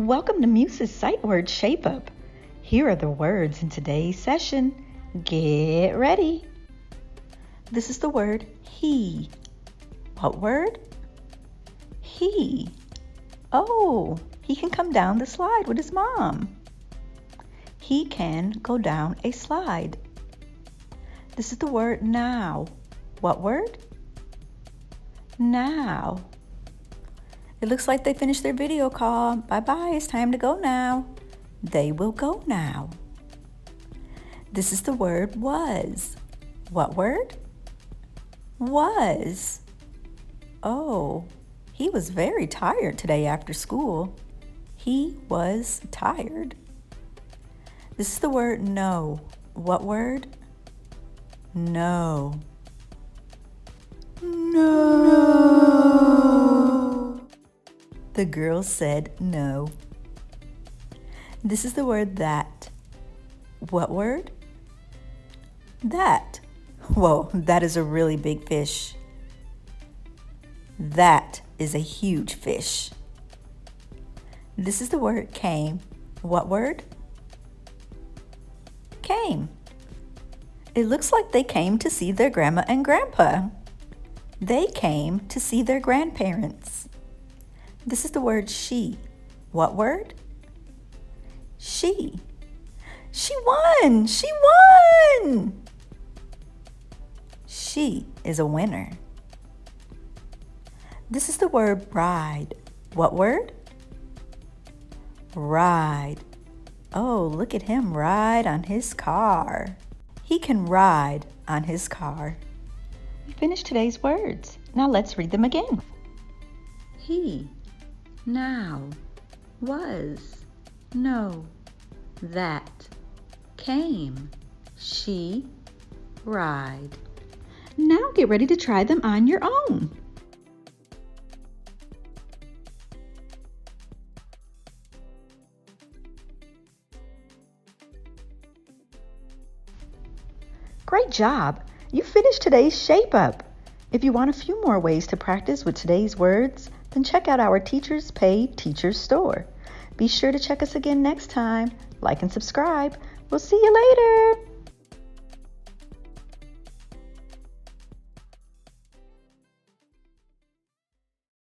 Welcome to Muse's Sight Word Shape Up. Here are the words in today's session. Get ready. This is the word he. What word? He. Oh, he can come down the slide with his mom. He can go down a slide. This is the word now. What word? Now. It looks like they finished their video call. Bye-bye, it's time to go now. They will go now. This is the word was. What word? Was. Oh, he was very tired today after school. He was tired. This is the word no. What word? No. No. The girl said no. This is the word that. What word? That. Whoa, that is a really big fish. That is a huge fish. This is the word came. What word? Came. It looks like they came to see their grandma and grandpa. They came to see their grandparents. This is the word she. What word? She. She won! She won! She is a winner. This is the word ride. What word? Ride. Oh, look at him ride on his car. He can ride on his car. We finished today's words. Now let's read them again. He, now, was, no, that, came, she, ride. Now get ready to try them on your own. Great job! You finished today's Shape Up. If you want a few more ways to practice with today's words, then check out our Teachers Paid Teachers store. Be sure to check us again next time. Like and subscribe. We'll see you later.